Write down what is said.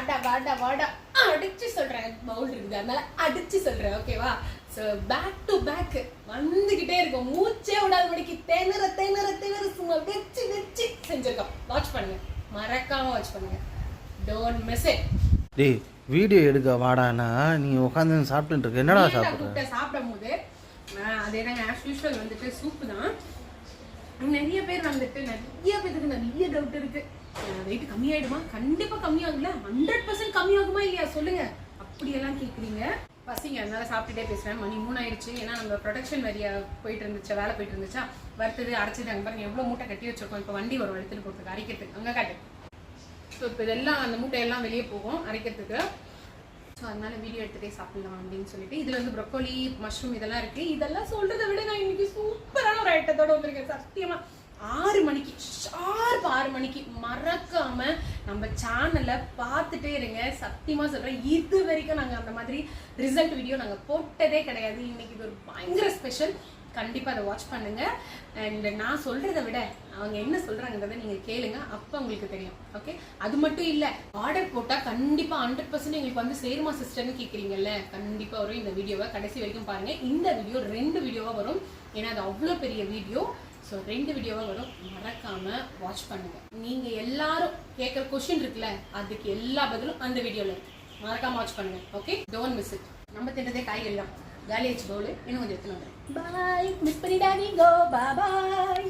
வாடா வாடா வாடா அடிச்சு சொல்றேன். பவுல் இருக்குது அதனால அடிச்சு சொல்றேன். ஓகேவா? ஸோ பேக் டு பேக் வந்துகிட்டே இருக்கும். மூச்சே விடாத மணிக்கு திணற சும்மா வச்சு வச்சு செஞ்சிருக்கோம். வாட்ச் பண்ணுங்க, மறக்காம வாட்ச் பண்ணுங்க. Don't miss it. டேய் வீடியோ எடுக்க வாடானா நீ உட்காந்து சாப்பிட்டு இருக்க. என்னடா சாப்பிட்ற? சாப்பிடும் போது அதே தாங்க ஆஸ் யூஷுவல் வந்துட்டு சூப்பு தான். நிறைய பேர் வந்துட்டு நிறைய பேருக்கு நிறைய டவுட் இருக்கு. வெயிட் கம்மியாயிடுமா? கண்டிப்பா கம்மியாகும்ல. 100% கம்மியாகுமா இல்லையா சொல்லுங்க. அப்படியெல்லாம் கேட்குறீங்க. பசிங்க, அதனால சாப்பிட்டுட்டே பேசுறேன். மணி 3 ஆயிடுச்சு. ஏன்னா நம்ம ப்ரொடக்ஷன் வேலையா போயிட்டு இருந்துச்சா, வேலை போயிட்டு இருந்துச்சா, வறுத்தது அரைச்சது அங்கே பாருங்க எவ்வளோ மூட்டை கட்டி வச்சிருக்கோம். இப்போ வண்டி வரும் எடுத்துட்டு போகிறதுக்கு, அரைக்கிறதுக்கு. அங்கே காட்டு. ஸோ இப்போ இதெல்லாம் அந்த மூட்டையெல்லாம் வெளியே போகும் அரைக்கிறதுக்கு. ஸோ அதனால வீடியோ எடுத்துகிட்டே சாப்பிடலாம் அப்படின்னு சொல்லிட்டு இதில் வந்து ப்ரொக்கோலி, மஷ்ரூம் இதெல்லாம் இருக்குது. இதெல்லாம் சொல்கிறத விட நான் இன்னைக்கு சூப்பரான ஒரு ஐட்டத்தோடு வந்திருக்கேன். சத்தியமாக 6 மணிக்கு ஷார்ப் 6 மணிக்கு மறக்காம நம்ம சேனலை பார்த்துட்டே இருங்க. சத்தியமாக சொல்கிறேன், இது வரைக்கும் நாங்கள் அந்த மாதிரி ரிசல்ட் வீடியோ நாங்கள் போட்டதே கிடையாது. இன்னைக்கு இது ஒரு பயங்கர ஸ்பெஷல். கண்டிப்பாக அதை வாட்ச் பண்ணுங்க. அண்ட் நான் சொல்றதை விட அவங்க என்ன சொல்றாங்கன்றதை நீங்க கேளுங்க, அப்போ உங்களுக்கு தெரியும். ஓகே, அது மட்டும் இல்லை, ஆர்டர் போட்டால் கண்டிப்பாக 100% எங்களுக்கு வந்து சேருமா சிஸ்டர்னு கேட்குறீங்கல்ல, கண்டிப்பாக வரும். இந்த வீடியோவை கடைசி வரைக்கும் பாருங்க. இந்த வீடியோ 2 வீடியோவாக வரும். ஏன்னா அது அவ்வளோ பெரிய வீடியோ. ஸோ 2 வீடியோவாக வரும். மறக்காம வாட்ச் பண்ணுங்க. நீங்க எல்லாரும் கேட்குற கொஸ்டின் இருக்குல்ல, அதுக்கு எல்லா பதிலும் அந்த வீடியோவில் இருக்கு. மறக்காம வாட்ச் பண்ணுங்க. Okay, don't miss it. நம்ம திட்டதே காய்கறி தான். காலியாச்சு பவுல் இன்னும் கொஞ்சம் எடுத்துன்னு வந்துடுறேன். பாய், மிஸ் பண்ணிடாதீங்கோ. பாய்.